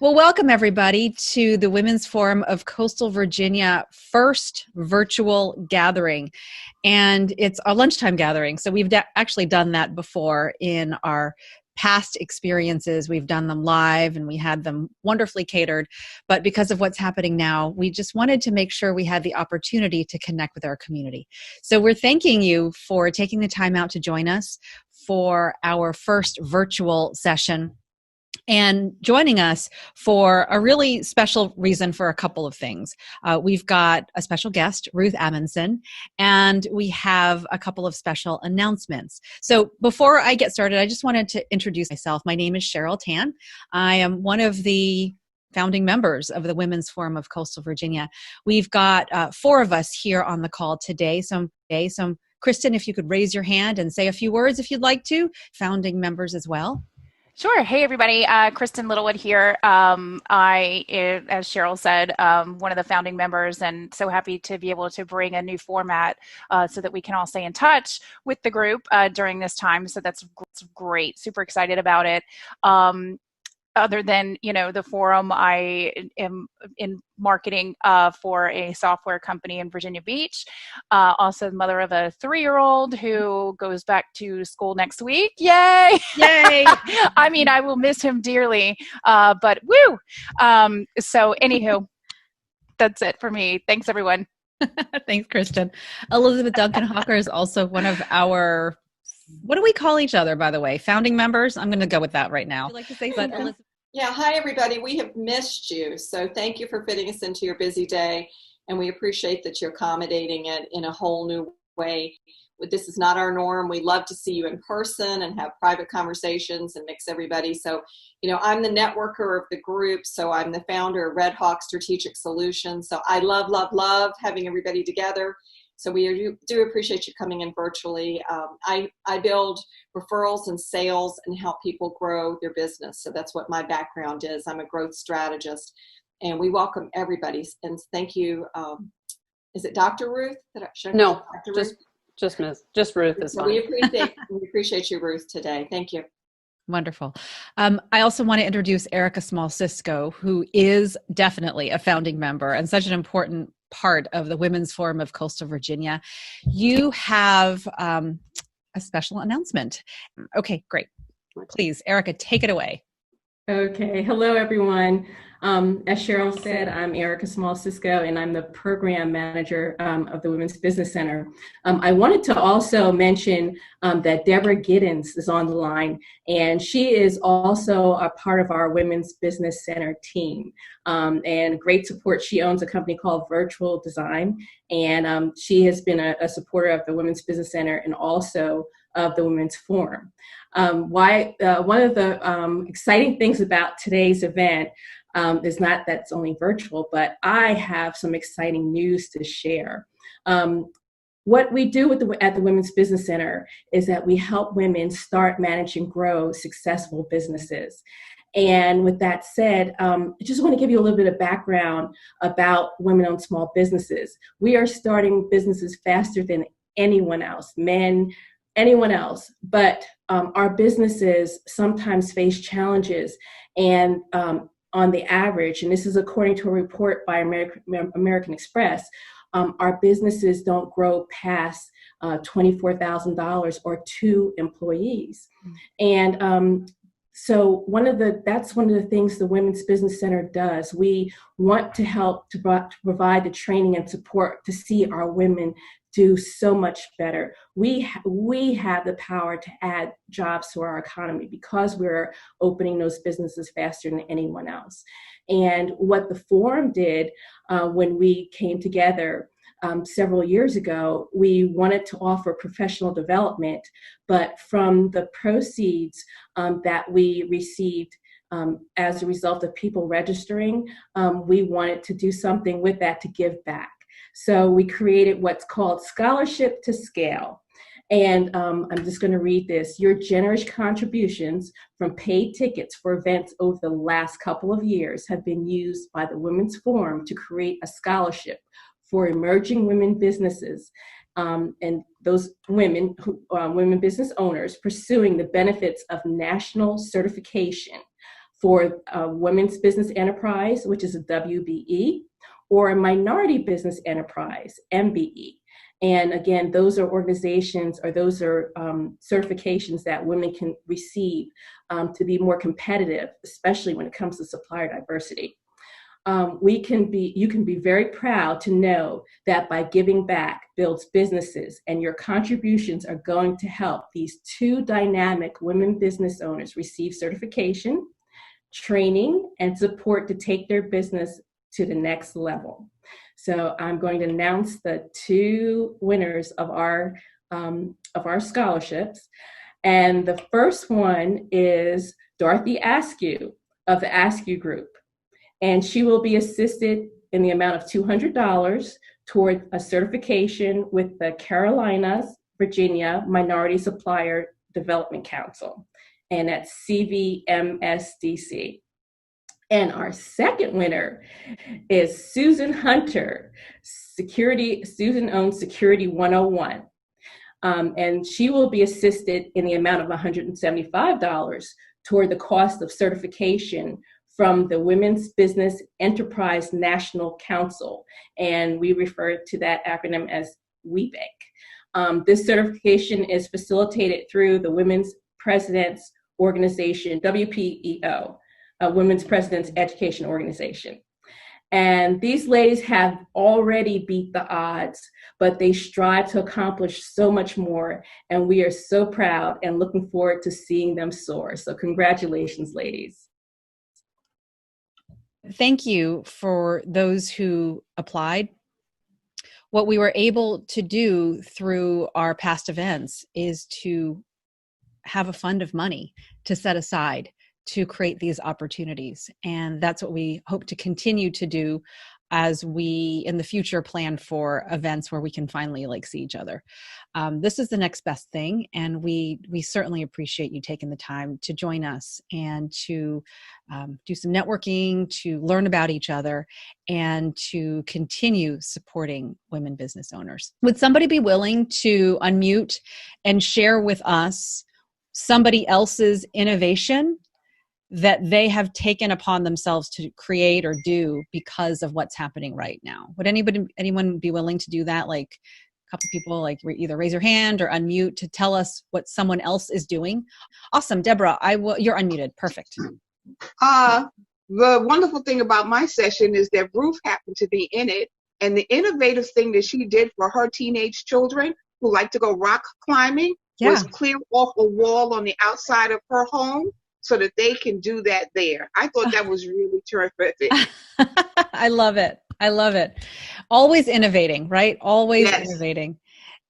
Well, welcome everybody to the Women's Forum of Coastal Virginia first virtual gathering. And it's a lunchtime gathering. So we've actually done that before in our past experiences. We've done them live and we had them wonderfully catered. But because of what's happening now, we just wanted to make sure we had the opportunity to connect with our community. So we're thanking you for taking the time out to join us for our first virtual session, and joining us for a really special reason for a couple of things. We've got a special guest, Ruth Amundsen, and we have a couple of special announcements. So before I get started, I just wanted to introduce myself. My name is Cheryl Tan. I am one of the founding members of the Women's Forum of Coastal Virginia. We've got 4 of us here on the call today. So Kristin, if you could raise your hand and say a few words if you'd like to, founding members as well. Sure. Hey, everybody. Kristin Littlewood here. I, as Cheryl said, one of the founding members, and so happy to be able to bring a new format so that we can all stay in touch with the group during this time. So that's great. Super excited about it. Other than, the forum, I am in marketing for a software company in Virginia Beach. Also the mother of a 3-year-old who goes back to school next week. Yay! Yay! I mean, I will miss him dearly, but woo! So anywho, that's it for me. Thanks, everyone. Thanks, Kristin. Elizabeth Duncan Hawker is also one of our, what do we call each other, by the way? Founding members? I'm going to go with that right now. Would you like to say something, Elizabeth? Yeah, hi everybody. We have missed you. So thank you for fitting us into your busy day. And we appreciate that you're accommodating it in a whole new way. This is not our norm. We love to see you in person and have private conversations and mix everybody. So, I'm the networker of the group. So I'm the founder of Red Hawk Strategic Solutions. So I love having everybody together. So we do appreciate you coming in virtually. I build referrals and sales and help people grow their business. So that's what my background is. I'm a growth strategist, and we welcome everybody. And thank you. Is it Dr. Ruth? No, just Ruth is fine. We appreciate you, Ruth, today. Thank you. Wonderful. I also want to introduce Erika Small, who is definitely a founding member and such an important part of the Women's Forum of Coastal Virginia. You have a special announcement. Okay, great. Please, Erika, take it away. Okay. Hello, everyone. As Cheryl said, I'm Erika Small, and I'm the program manager of the Women's Business Center. I wanted to also mention that Deborah Giddens is on the line, and she is also a part of our Women's Business Center team. And great support. She owns a company called Virtual Design, and she has been a supporter of the Women's Business Center and also of the Women's Forum. One of the exciting things about today's event is not that it's only virtual, but I have some exciting news to share. What we do at the Women's Business Center is that we help women start, manage, and grow successful businesses. And with that said, I just want to give you a little bit of background about women-owned small businesses. We are starting businesses faster than anyone else, men, anyone else, but our businesses sometimes face challenges, and on the average, and this is according to a report by American Express, our businesses don't grow past $24,000 or 2 employees. And so that's one of the things the Women's Business Center does. We want to help to provide the training and support to see our women do so much better. We have the power to add jobs to our economy because we're opening those businesses faster than anyone else. And what the forum did when we came together several years ago, we wanted to offer professional development, but from the proceeds that we received as a result of people registering, we wanted to do something with that to give back. So we created what's called Scholarship to Scale. And I'm just going to read this. Your generous contributions from paid tickets for events over the last couple of years have been used by the Women's Forum to create a scholarship for emerging women businesses and those women business owners pursuing the benefits of national certification for a women's business enterprise, which is a WBE, or a minority business enterprise, MBE. And again, those are organizations, or those are certifications that women can receive to be more competitive, especially when it comes to supplier diversity. You can be very proud to know that by giving back builds businesses, and your contributions are going to help these two dynamic women business owners receive certification, training, and support to take their business to the next level. So I'm going to announce the two winners of our scholarships. And the first one is Dorothy Askew of the Askew Group. And she will be assisted in the amount of $200 toward a certification with the Carolinas, Virginia Minority Supplier Development Council, and that's CVMSDC. And our second winner is Susan Hunter. Susan owns Security 101. And she will be assisted in the amount of $175 toward the cost of certification from the Women's Business Enterprise National Council. And we refer to that acronym as WBEC. This certification is facilitated through the Women's President's Organization, WPEO. Women's President's Education Organization. And these ladies have already beat the odds, but they strive to accomplish so much more. And we are so proud and looking forward to seeing them soar. So congratulations, ladies. Thank you for those who applied. What we were able to do through our past events is to have a fund of money to set aside to create these opportunities. And that's what we hope to continue to do as we in the future plan for events where we can finally see each other. This is the next best thing. And we certainly appreciate you taking the time to join us and to do some networking, to learn about each other, and to continue supporting women business owners. Would somebody be willing to unmute and share with us somebody else's innovation that they have taken upon themselves to create or do because of what's happening right now? Would anyone be willing to do that? Like a couple people, either raise your hand or unmute to tell us what someone else is doing. Awesome, Deborah. You're unmuted. Perfect. The wonderful thing about my session is that Ruth happened to be in it, and the innovative thing that she did for her teenage children who like to go rock climbing was clear off a wall on the outside of her home, so that they can do that there. I thought that was really terrific. I love it. I love it. Always innovating, right? Always innovating.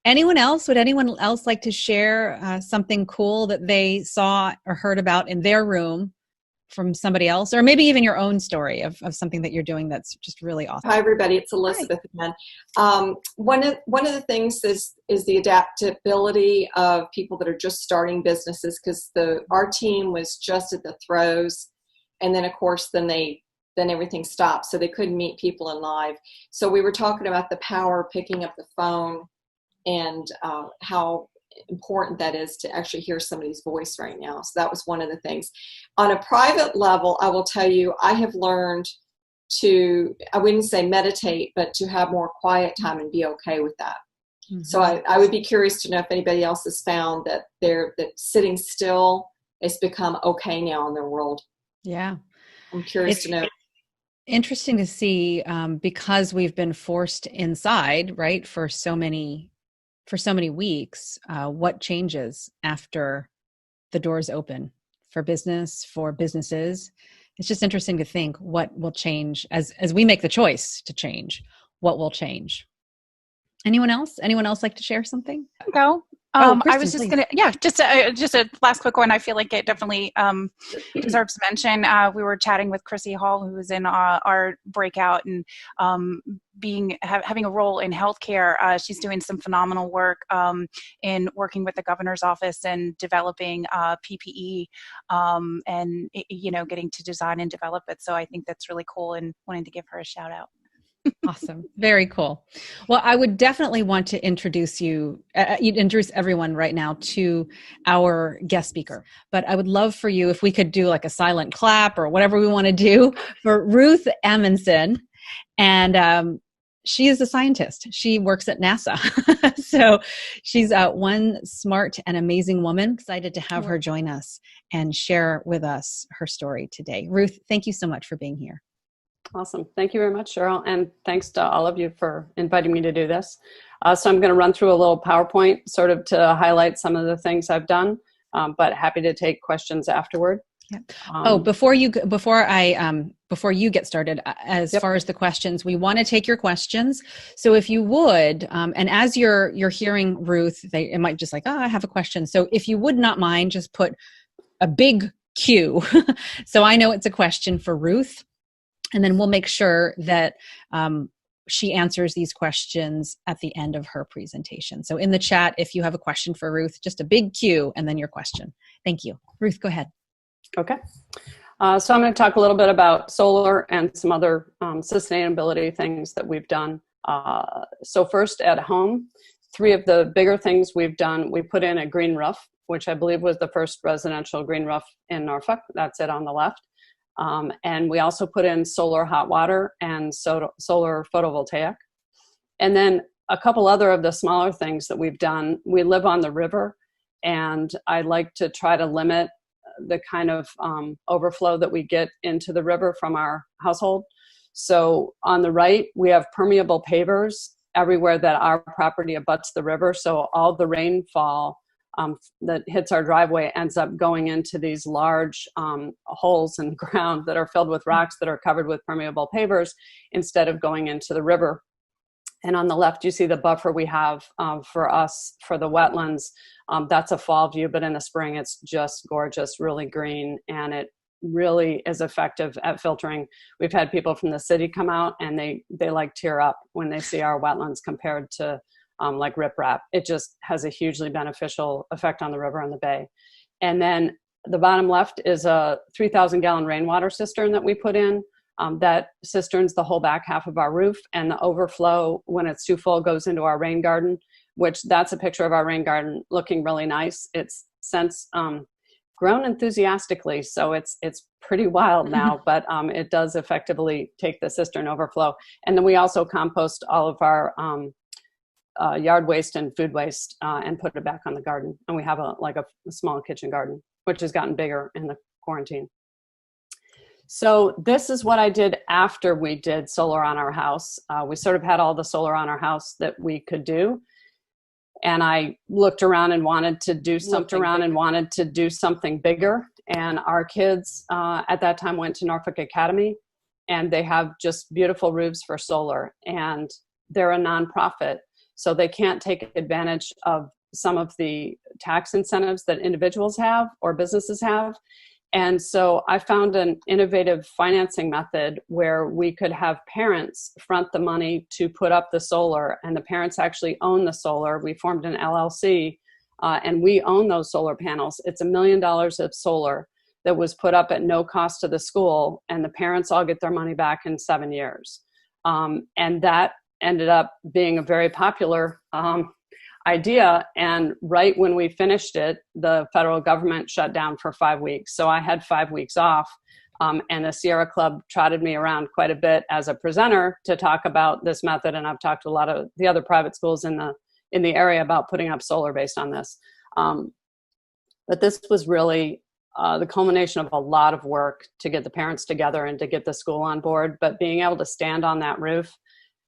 Anyone else? Would anyone else like to share something cool that they saw or heard about in their room from somebody else? Or maybe even your own story of something that you're doing that's just really awesome. Hi, everybody. It's Elizabeth again. One of the things is the adaptability of people that are just starting businesses, because our team was just at the throes, and then of course then everything stopped, so they couldn't meet people in live. So we were talking about the power of picking up the phone and how important that is to actually hear somebody's voice right now. So that was one of the things. On a private level, I will tell you, I have learned to, I wouldn't say meditate, but to have more quiet time and be okay with that. Mm-hmm. So I would be curious to know if anybody else has found that that sitting still has become okay now in their world. Yeah. I'm curious to know. Interesting to see, because we've been forced inside, right, for so many weeks, what changes after the doors open for businesses. It's just interesting to think what will change as we make the choice to change. What will change? Anyone else like to share something? Go. Kristin, I was just going to, just a last quick one. I feel like it definitely deserves mention. We were chatting with Chrissy Hall, who was in our breakout, and having a role in healthcare. She's doing some phenomenal work in working with the governor's office and developing PPE and getting to design and develop it. So I think that's really cool, and wanting to give her a shout out. Awesome. Very cool. Well, I would definitely want to introduce introduce everyone right now to our guest speaker. But I would love for you, if we could do like a silent clap or whatever we want to do for Ruth Amundsen. And she is a scientist. She works at NASA. So she's one smart and amazing woman. Excited to have her join us and share with us her story today. Ruth, thank you so much for being here. Awesome. Thank you very much, Cheryl. And thanks to all of you for inviting me to do this. So I'm going to run through a little PowerPoint sort of to highlight some of the things I've done, but happy to take questions afterward. Yeah. Before you get started, as far as the questions, we want to take your questions. So if you would, and as you're hearing Ruth, it might just like, I have a question. So if you would not mind, just put a big Q. So I know it's a question for Ruth. And then we'll make sure that she answers these questions at the end of her presentation. So in the chat, if you have a question for Ruth, just a big Q and then your question. Thank you. Ruth, go ahead. Okay. So I'm going to talk a little bit about solar and some other sustainability things that we've done. So first, at home, 3 of the bigger things we've done, we put in a green roof, which I believe was the first residential green roof in Norfolk. That's it on the left. And we also put in solar hot water and solar photovoltaic. And then a couple other of the smaller things that we've done. We live on the river, and I like to try to limit the kind of overflow that we get into the river from our household. So on the right, we have permeable pavers everywhere that our property abuts the river. So all the rainfall that hits our driveway ends up going into these large holes in the ground that are filled with rocks that are covered with permeable pavers instead of going into the river. And on the left, you see the buffer we have for us for the wetlands. That's a fall view, but in the spring, it's just gorgeous, really green, and it really is effective at filtering. We've had people from the city come out, and they like tear up when they see our wetlands compared to like riprap. It just has a hugely beneficial effect on the river and the bay. And then the bottom left is a 3,000 gallon rainwater cistern that we put in. That cistern's the whole back half of our roof, and the overflow, when it's too full, goes into our rain garden, which that's a picture of our rain garden looking really nice. It's since grown enthusiastically, so it's pretty wild now, but it does effectively take the cistern overflow. And then we also compost all of our yard waste and food waste and put it back on the garden. And we have a small kitchen garden, which has gotten bigger in the quarantine. So this is what I did after we did solar on our house. We sort of had all the solar on our house that we could do. And I looked around and wanted to do something bigger. And our kids at that time went to Norfolk Academy, and they have just beautiful roofs for solar. And they're a nonprofit, so they can't take advantage of some of the tax incentives that individuals have or businesses have. And so I found an innovative financing method where we could have parents front the money to put up the solar, and the parents actually own the solar. We formed an LLC, and we own those solar panels. It's $1 million of solar that was put up at no cost to the school, and the parents all get their money back in 7 years. And that ended up being a very popular idea. And right when we finished it, the federal government shut down for 5 weeks. So I had 5 weeks off, and the Sierra Club trotted me around quite a bit as a presenter to talk about this method. And I've talked to a lot of the other private schools in the area about putting up solar based on this. But this was really the culmination of a lot of work to get the parents together and to get the school on board. But being able to stand on that roof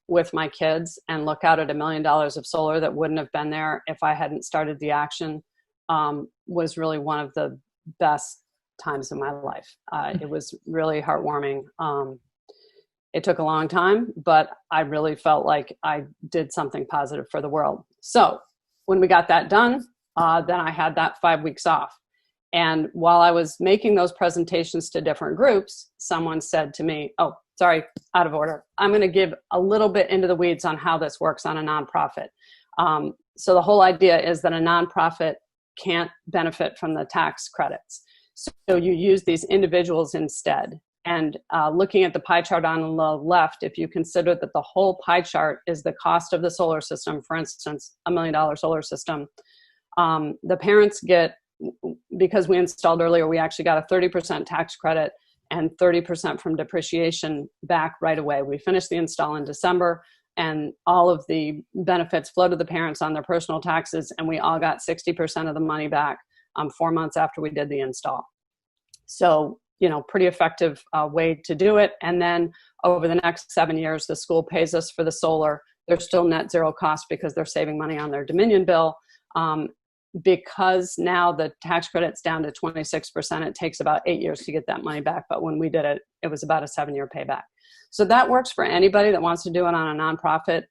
with my kids and look out at $1 million of solar that wouldn't have been there if I hadn't started the action was really one of the best times of my life. It was really heartwarming. It took a long time, but I really felt like I did something positive for the world. So when we got that done, then I had that 5 weeks off. And while I was making those presentations to different groups, someone said to me, oh, sorry, out of order. I'm going to give a little bit into the weeds on how this works on a nonprofit. So the whole idea is that a nonprofit can't benefit from the tax credits. So you use these individuals instead. And looking at the pie chart on the left, if you consider that the whole pie chart is the cost of the solar system, for instance, $1 million solar system, the parents get, because we installed earlier, we actually got a 30% tax credit and 30% from depreciation back right away. We finished the install in December, and all of the benefits flow to the parents on their personal taxes, and we all got 60% of the money back 4 months after we did the install. So, pretty effective way to do it. And then over the next 7 years, the school pays us for the solar. They're still net zero cost because they're saving money on their Dominion bill. Because now the tax credit's down to 26%, it takes about 8 years to get that money back. But when we did it, it was about a 7-year payback. So that works for anybody that wants to do it on a nonprofit,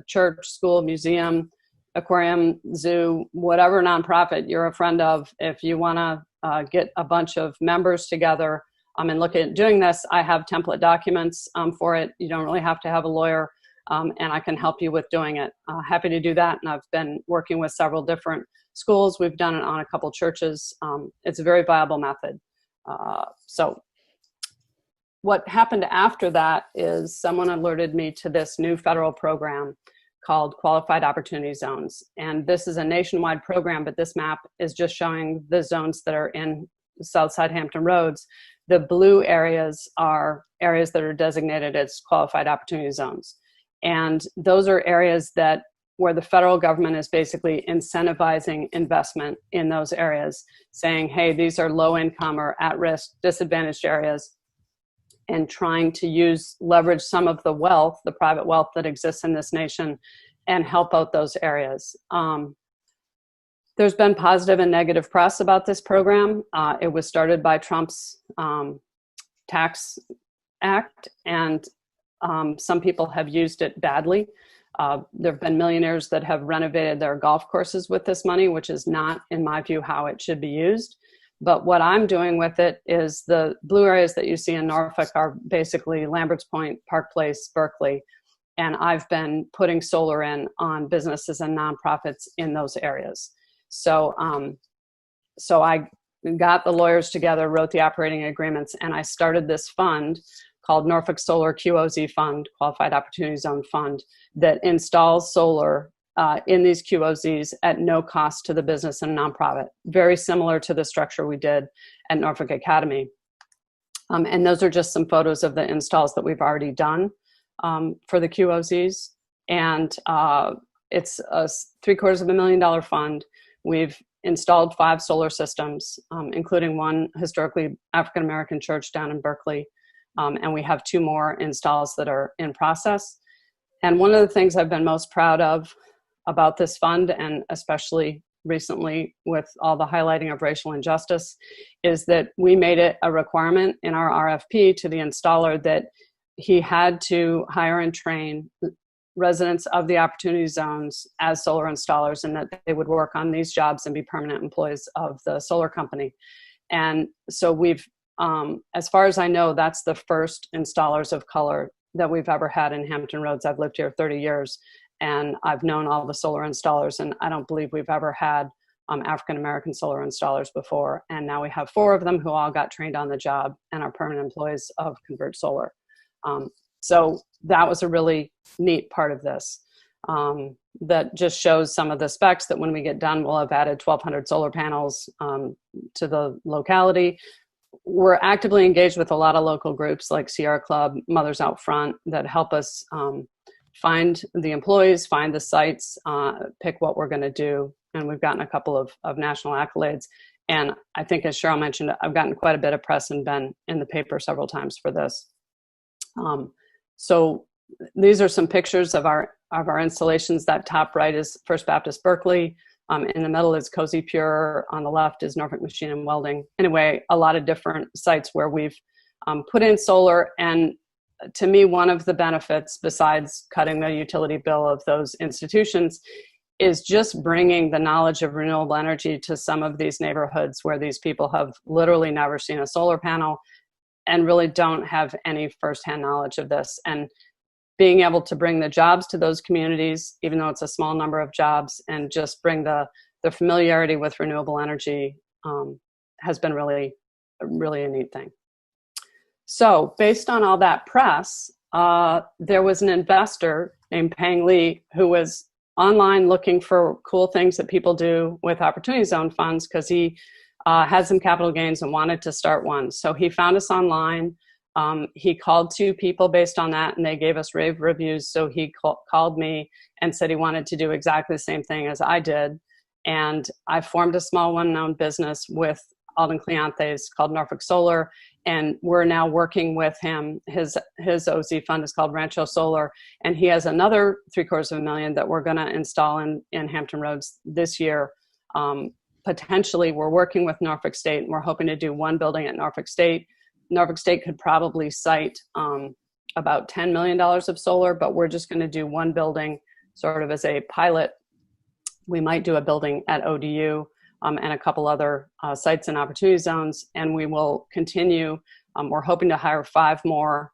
church, school, museum, aquarium, zoo, whatever nonprofit you're a friend of. If you want to get a bunch of members together and look at doing this, I have template documents for it. You don't really have to have a lawyer. And I can help you with doing it. Happy to do that. And I've been working with several different schools. We've done it on a couple churches. It's a very viable method. So what happened after that is someone alerted me to this new federal program called Qualified Opportunity Zones. And this is a nationwide program, but this map is just showing the zones that are in Southside Hampton Roads. The blue areas are areas that are designated as Qualified Opportunity Zones. And those are areas where the federal government is basically incentivizing investment in those areas, saying, hey, these are low income or at risk, disadvantaged areas, and trying to leverage some of the wealth, the private wealth that exists in this nation, and help out those areas. There's been positive and negative press about this program. It was started by Trump's tax act, and some people have used it badly. There have been millionaires that have renovated their golf courses with this money, which is not, in my view, how it should be used. But what I'm doing with it is the blue areas that you see in Norfolk are basically Lambert's Point, Park Place, Berkeley. And I've been putting solar in on businesses and nonprofits in those areas. So I got the lawyers together, wrote the operating agreements, and I started this fund called Norfolk Solar QOZ Fund, Qualified Opportunity Zone Fund, that installs solar in these QOZs at no cost to the business and nonprofit, very similar to the structure we did at Norfolk Academy. And those are just some photos of the installs that we've already done for the QOZs. And it's a $750,000 fund. We've installed 5 solar systems, including one historically African-American church down in Berkeley. And we have 2 more installs that are in process. And one of the things I've been most proud of about this fund, and especially recently with all the highlighting of racial injustice, is that we made it a requirement in our RFP to the installer that he had to hire and train residents of the opportunity zones as solar installers, and that they would work on these jobs and be permanent employees of the solar company. And so we've, as far as I know, that's the first installers of color that we've ever had in Hampton Roads. I've lived here 30 years, and I've known all the solar installers, and I don't believe we've ever had African-American solar installers before. And now we have 4 of them who all got trained on the job and are permanent employees of Convert Solar. So that was a really neat part of this. That just shows some of the specs that when we get done, we'll have added 1,200 solar panels to the locality. We're actively engaged with a lot of local groups like Sierra Club, Mothers Out Front, that help us find the employees, find the sites, pick what we're going to do. And we've gotten a couple of national accolades. And I think, as Cheryl mentioned, I've gotten quite a bit of press and been in the paper several times for this. So these are some pictures of our installations. That top right is First Baptist Berkeley. In the middle is Cozy Pure. On the left is Norfolk Machine and Welding. Anyway, a lot of different sites where we've put in solar. And to me, one of the benefits, besides cutting the utility bill of those institutions, is just bringing the knowledge of renewable energy to some of these neighborhoods where these people have literally never seen a solar panel and really don't have any firsthand knowledge of this. And being able to bring the jobs to those communities, even though it's a small number of jobs, and just bring the familiarity with renewable energy has been really a neat thing. So based on all that press, there was an investor named Peng Li who was online looking for cool things that people do with Opportunity Zone funds because he had some capital gains and wanted to start one. So he found us online. He called 2 people based on that, and they gave us rave reviews. So he called me and said he wanted to do exactly the same thing as I did. And I formed a small one-known business with Alden Cleantes called Norfolk Solar, and we're now working with him. His OZ fund is called Rancho Solar, and he has another $750,000 that we're going to install in Hampton Roads this year. Potentially, we're working with Norfolk State, and we're hoping to do 1 building at Norfolk State. Norfolk State could probably cite about $10 million of solar, but we're just going to do 1 building sort of as a pilot. We might do a building at ODU and a couple other sites and opportunity zones, and we will continue. We're hoping to hire 5 more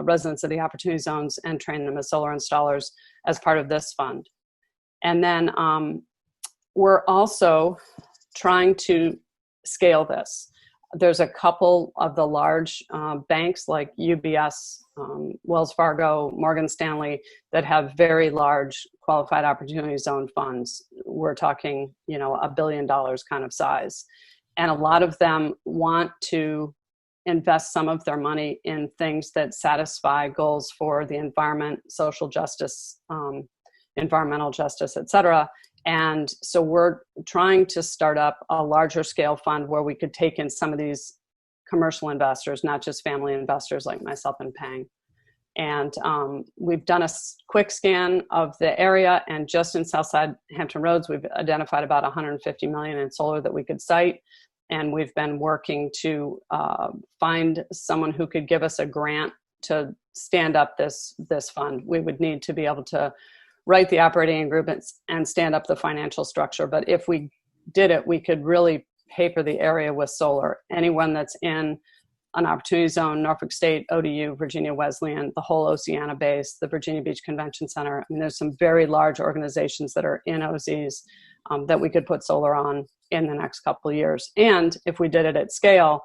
residents of the opportunity zones and train them as solar installers as part of this fund. And then we're also trying to scale this. There's a couple of the large banks like UBS, Wells Fargo, Morgan Stanley that have very large qualified opportunity zone funds. We're talking, $1 billion kind of size. And a lot of them want to invest some of their money in things that satisfy goals for the environment, social justice, environmental justice, et cetera. And so we're trying to start up a larger scale fund where we could take in some of these commercial investors, not just family investors like myself and Peng. And we've done a quick scan of the area, and just in Southside Hampton Roads, we've identified about $150 million in solar that we could site. And we've been working to find someone who could give us a grant to stand up this fund. We would need to be able to write the operating agreements and stand up the financial structure. But if we did it, we could really paper the area with solar. Anyone that's in an opportunity zone, Norfolk State, ODU, Virginia Wesleyan, the whole Oceana base, the Virginia Beach Convention Center. I mean, there's some very large organizations that are in OZs that we could put solar on in the next couple of years. And if we did it at scale,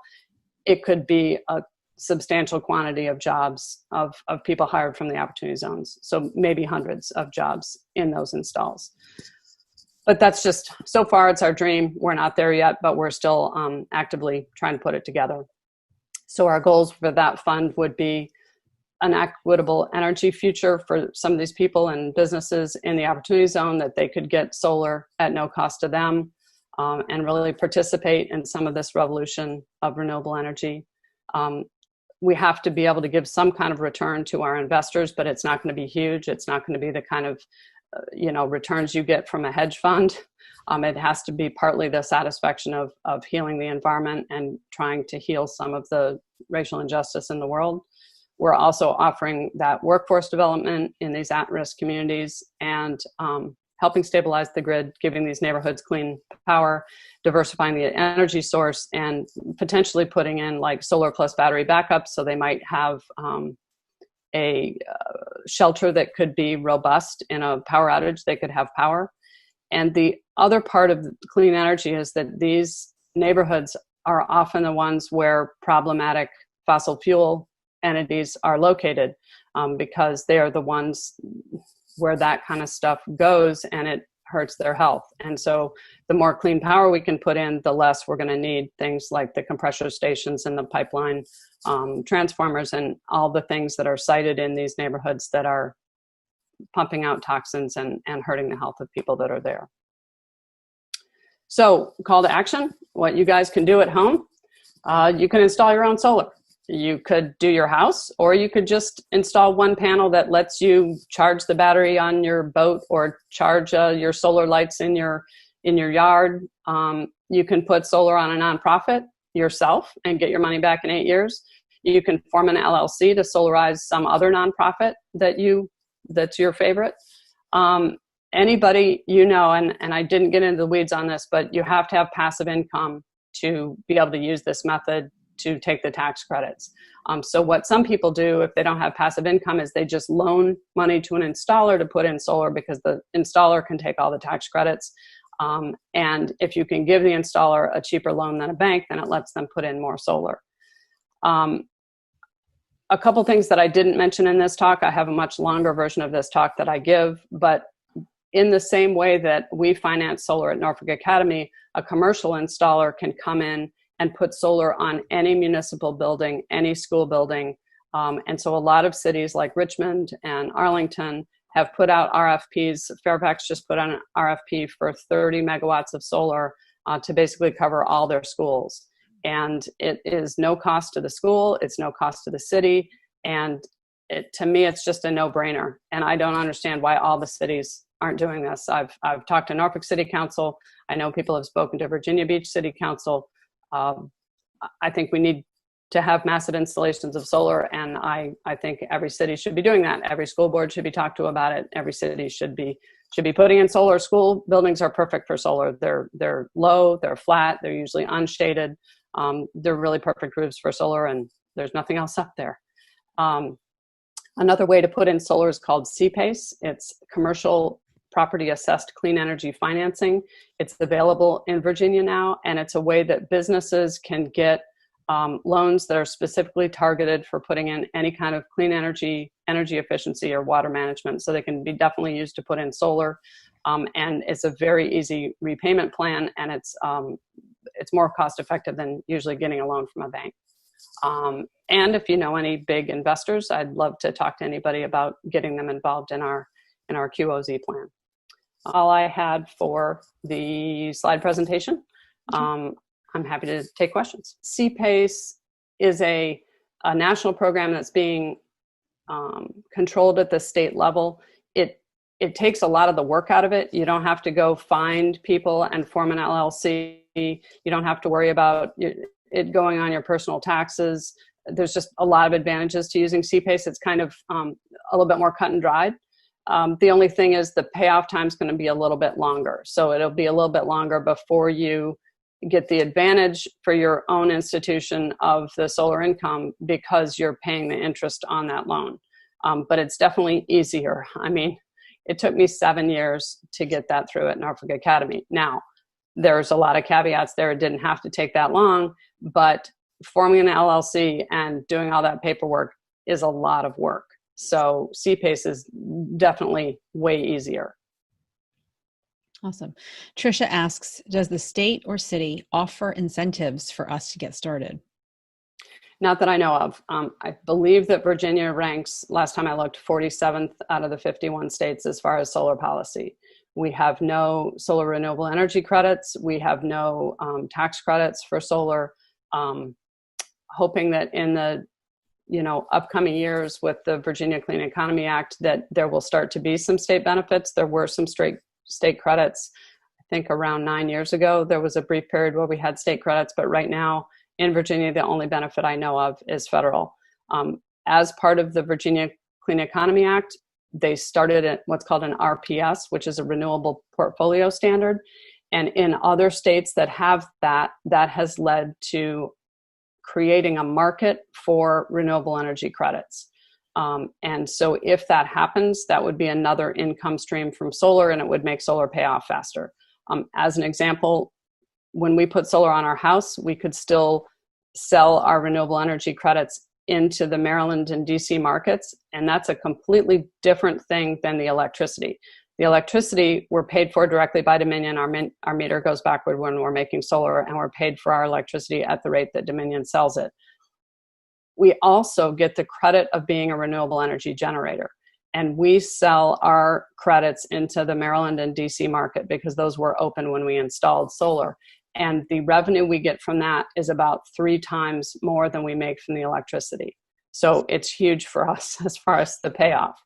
it could be a substantial quantity of jobs of people hired from the opportunity zones. So maybe hundreds of jobs in those installs. But that's just, so far it's our dream. We're not there yet, but we're still actively trying to put it together. So our goals for that fund would be an equitable energy future for some of these people and businesses in the opportunity zone, that they could get solar at no cost to them and really participate in some of this revolution of renewable energy. We have to be able to give some kind of return to our investors, but it's not going to be huge. It's not going to be the kind of returns you get from a hedge fund. It has to be partly the satisfaction of healing the environment and trying to heal some of the racial injustice in the world. We're also offering that workforce development in these at-risk communities and helping stabilize the grid, giving these neighborhoods clean power, diversifying the energy source, and potentially putting in like solar plus battery backup, so they might have a shelter that could be robust in a power outage. They could have power. And the other part of clean energy is that these neighborhoods are often the ones where problematic fossil fuel entities are located because they are the ones where that kind of stuff goes and it hurts their health. And so the more clean power we can put in, the less we're going to need things like the compressor stations and the pipeline transformers and all the things that are cited in these neighborhoods that are pumping out toxins and hurting the health of people that are there. So call to action, what you guys can do at home. You can install your own solar. You could do your house, or you could just install one panel that lets you charge the battery on your boat or charge your solar lights in your yard. You can put solar on a nonprofit yourself and get your money back in 8 years. You can form an LLC to solarize some other nonprofit that's your favorite. Anybody and I didn't get into the weeds on this, but you have to have passive income to be able to use this method to take the tax credits. So what some people do if they don't have passive income is they just loan money to an installer to put in solar because the installer can take all the tax credits. And if you can give the installer a cheaper loan than a bank, then it lets them put in more solar. a couple things that I didn't mention in this talk. I have a much longer version of this talk that I give, but in the same way that we finance solar at Norfolk Academy, a commercial installer can come in and put solar on any municipal building, any school building. And so a lot of cities like Richmond and Arlington have put out RFPs. Fairfax just put out an RFP for 30 megawatts of solar to basically cover all their schools. And it is no cost to the school, it's no cost to the city, and to me, it's just a no-brainer. And I don't understand why all the cities aren't doing this. I've talked to Norfolk City Council. I know people have spoken to Virginia Beach City Council. I think we need to have massive installations of solar, and I think every city should be doing that. Every school board should be talked to about it. Every city should be putting in solar. School buildings are perfect for solar. They're low, they're flat, they're usually unshaded. They're really perfect roofs for solar, and there's nothing else up there. Another way to put in solar is called CPACE. It's Commercial Property Assessed Clean Energy Financing. It's available in Virginia now, and it's a way that businesses can get loans that are specifically targeted for putting in any kind of clean energy efficiency or water management. So they can be definitely used to put in solar. And it's a very easy repayment plan, and it's more cost effective than usually getting a loan from a bank. And if you know any big investors, I'd love to talk to anybody about getting them involved in our QOZ plan. All I had for the slide presentation. I'm happy to take questions. CPACE is a national program that's being controlled at the state level. It takes a lot of the work out of it. You don't have to go find people and form an LLC. You don't have to worry about it going on your personal taxes. There's just a lot of advantages to using CPACE. It's kind of a little bit more cut and dried. The only thing is the payoff time is going to be a little bit longer. So it'll be a little bit longer before you get the advantage for your own institution of the solar income because you're paying the interest on that loan. But it's definitely easier. I mean, it took me 7 years to get that through at Norfolk Academy. Now, there's a lot of caveats there. It didn't have to take that long, but forming an LLC and doing all that paperwork is a lot of work. So CPACE is definitely way easier. Awesome. Trisha asks, does the state or city offer incentives for us to get started? Not that I know of. I believe that Virginia ranks, last time I looked, 47th out of the 51 states as far as solar policy. We have no solar renewable energy credits. We have no tax credits for solar. Hoping that in the upcoming years with the Virginia Clean Economy Act that there will start to be some state benefits. There were some state credits. I think around 9 years ago, there was a brief period where we had state credits, but right now in Virginia, the only benefit I know of is federal. As part of the Virginia Clean Economy Act, they started what's called an RPS, which is a renewable portfolio standard. And in other states that have that has led to creating a market for renewable energy credits. And so if that happens, that would be another income stream from solar, and it would make solar pay off faster. As an example, when we put solar on our house, we could still sell our renewable energy credits into the Maryland and DC markets, and that's a completely different thing than the electricity. The electricity, we're paid for directly by Dominion. Our meter goes backward when we're making solar, and we're paid for our electricity at the rate that Dominion sells it. We also get the credit of being a renewable energy generator, and we sell our credits into the Maryland and DC market because those were open when we installed solar. And the revenue we get from that is about 3 times more than we make from the electricity. So it's huge for us as far as the payoff.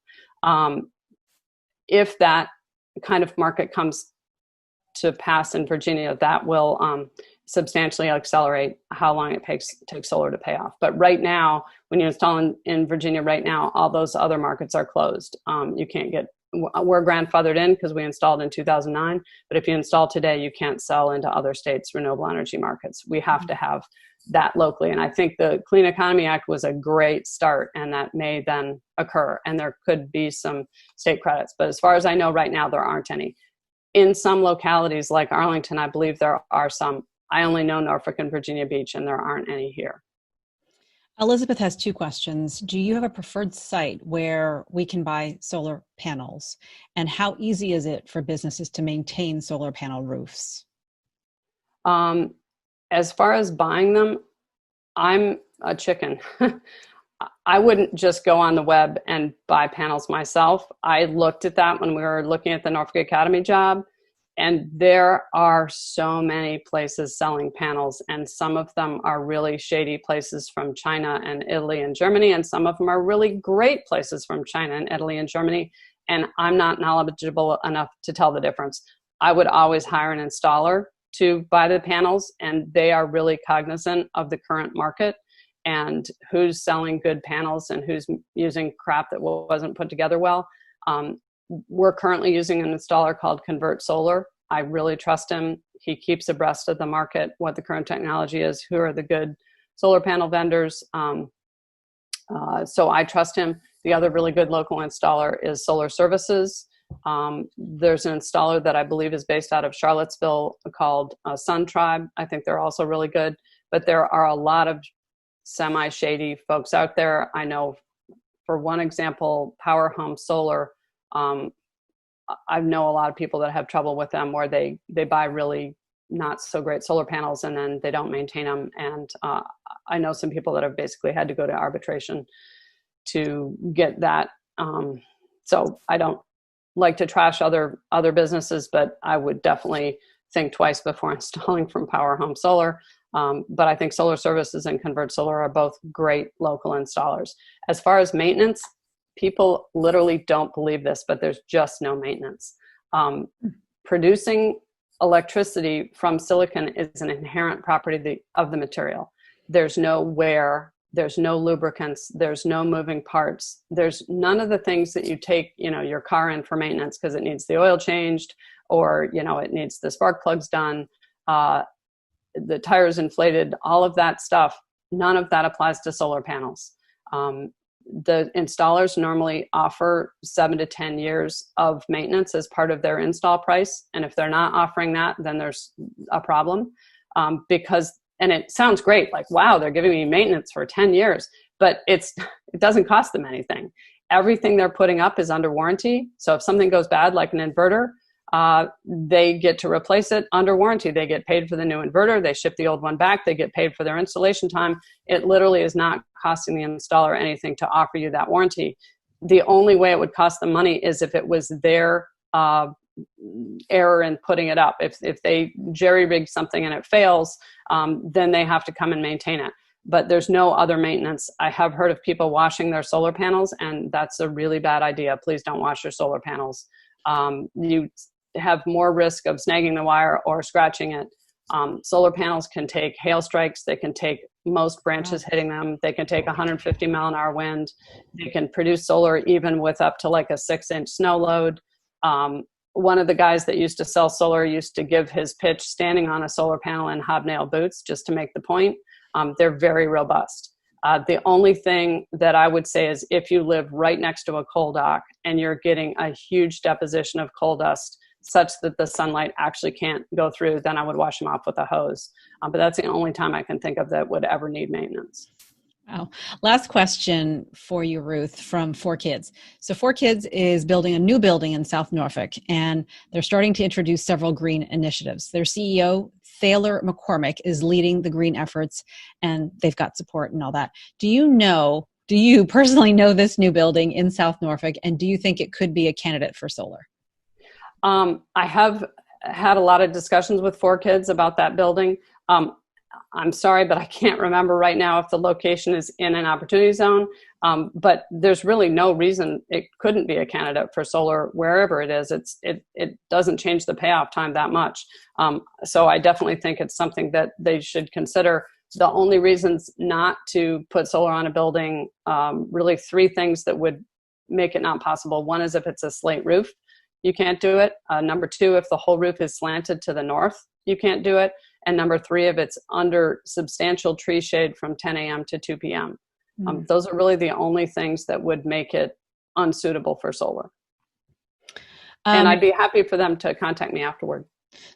If that kind of market comes to pass in Virginia, that will substantially accelerate how long it takes solar to pay off. But right now, when you install in Virginia right now, all those other markets are closed. You can't get, we're grandfathered in because we installed in 2009, but if you install today, you can't sell into other states' renewable energy markets. We have to have that locally. And I think the Clean Economy Act was a great start, and that may then occur, and there could be some state credits. But as far as I know right now, there aren't any. In some localities like Arlington, I believe there are some. I only know Norfolk and Virginia Beach, and there aren't any here. Elizabeth has two questions. Do you have a preferred site where we can buy solar panels? And how easy is it for businesses to maintain solar panel roofs? As far as buying them, I'm a chicken. I wouldn't just go on the web and buy panels myself. I looked at that when we were looking at the Norfolk Academy job, and there are so many places selling panels, and some of them are really shady places from China and Italy and Germany, and some of them are really great places from China and Italy and Germany, and I'm not knowledgeable enough to tell the difference. I would always hire an installer to buy the panels, and they are really cognizant of the current market and who's selling good panels and who's using crap that wasn't put together well. We're currently using an installer called Rancho Solar. I really trust him. He keeps abreast of the market, what the current technology is, who are the good solar panel vendors. So I trust him. The other really good local installer is Solar Services. There's an installer that I believe is based out of Charlottesville called Sun Tribe. I think they're also really good, but there are a lot of semi-shady folks out there. I know, for one example, Power Home Solar. I know a lot of people that have trouble with them, where they buy really not so great solar panels and then they don't maintain them. And I know some people that have basically had to go to arbitration to get that. So I don't like to trash other businesses, but I would definitely think twice before installing from Power Home Solar. But I think Solar Services and Convert Solar are both great local installers. As far as maintenance, people literally don't believe this, but there's just no maintenance. Producing electricity from silicon is an inherent property of the material. There's no wear, there's no lubricants, there's no moving parts. There's none of the things that you take, your car in for maintenance because it needs the oil changed, or, it needs the spark plugs done, the tires inflated, all of that stuff. None of that applies to solar panels. The installers normally offer 7 to 10 years of maintenance as part of their install price. And if they're not offering that, then there's a problem. And it sounds great, like, wow, they're giving me maintenance for 10 years, but it doesn't cost them anything. Everything they're putting up is under warranty. So if something goes bad, like an inverter, they get to replace it under warranty. They get paid for the new inverter. They ship the old one back. They get paid for their installation time. It literally is not costing the installer anything to offer you that warranty. The only way it would cost them money is if it was their error in putting it up. If they jerry-rig something and it fails, then they have to come and maintain it. But there's no other maintenance. I have heard of people washing their solar panels, and that's a really bad idea. Please don't wash your solar panels. You have more risk of snagging the wire or scratching it. Solar panels can take hail strikes. They can take most branches hitting them. They can take 150 mile an hour wind. They can produce solar even with up to like a 6-inch snow load. One of the guys that used to sell solar used to give his pitch standing on a solar panel in hobnail boots just to make the point. They're very robust. The only thing that I would say is if you live right next to a coal dock and you're getting a huge deposition of coal dust such that the sunlight actually can't go through, then I would wash them off with a hose. But that's the only time I can think of that would ever need maintenance. Wow. Last question for you, Ruth, from 4Kids. So 4Kids is building a new building in South Norfolk, and they're starting to introduce several green initiatives. Their CEO, Thaler McCormick, is leading the green efforts, and they've got support and all that. Do you personally know this new building in South Norfolk, and do you think it could be a candidate for solar? I have had a lot of discussions with 4Kids about that building. I'm sorry, but I can't remember right now if the location is in an opportunity zone, but there's really no reason it couldn't be a candidate for solar wherever it is. It doesn't change the payoff time that much. So I definitely think it's something that they should consider. The only reasons not to put solar on a building, really 3 things that would make it not possible. One is if it's a slate roof, you can't do it. Number 2, if the whole roof is slanted to the north, you can't do it. And number 3, if it's under substantial tree shade from 10 a.m. to 2 p.m. Those are really the only things that would make it unsuitable for solar. And I'd be happy for them to contact me afterward.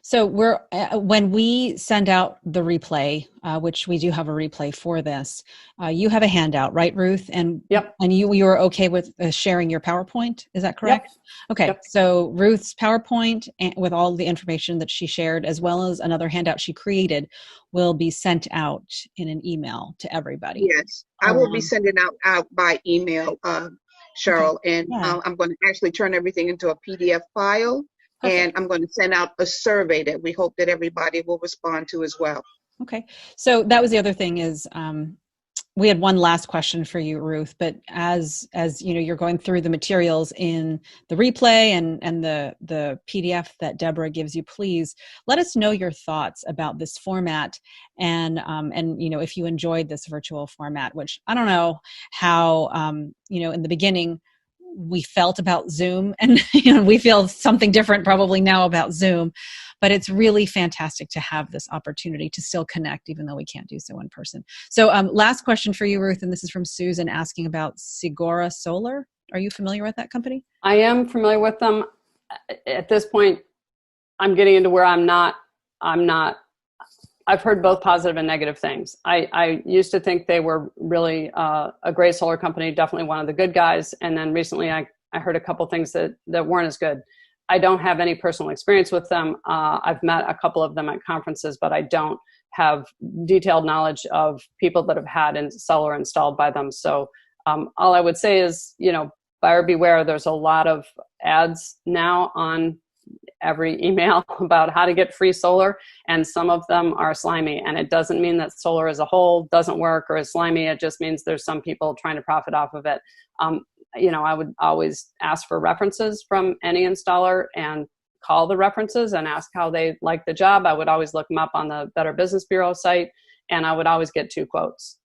So we're when we send out the replay, which we do have a replay for this. You have a handout, right, Ruth? And Yep. And you were okay with sharing your PowerPoint? Is that correct? Yep. Okay. Yep. So Ruth's PowerPoint with all the information that she shared, as well as another handout she created, will be sent out in an email to everybody. Yes, I will be sending out by email, Cheryl, Okay. and Yeah. I'm going to actually turn everything into a PDF file. Perfect. And I'm going to send out a survey that we hope that everybody will respond to as well. Okay. So that was the other thing is we had one last question for you, Ruth, but as you know, you're going through the materials in the replay and the PDF that Deborah gives you, please let us know your thoughts about this format and you know, if you enjoyed this virtual format, which I don't know how you know, in the beginning we felt about Zoom, and you know, we feel something different probably now about Zoom, but it's really fantastic to have this opportunity to still connect even though we can't do so in person. So last question for you, Ruth, and this is from Susan asking about Rancho Solar. Are you familiar with that company? I am familiar with them. At this point, I'm getting into where I'm not, I've heard both positive and negative things. I used to think they were really a great solar company, definitely one of the good guys. And then recently I heard a couple things that weren't as good. I don't have any personal experience with them. I've met a couple of them at conferences, but I don't have detailed knowledge of people that have had solar installed by them. So all I would say is, you know, buyer beware. There's a lot of ads now on every email about how to get free solar, and some of them are slimy, and it doesn't mean that solar as a whole doesn't work or is slimy. It just means there's some people trying to profit off of it. You know, I would always ask for references from any installer and call the references and ask how they like the job. I would always look them up on the Better Business Bureau site, and I would always get 2 quotes.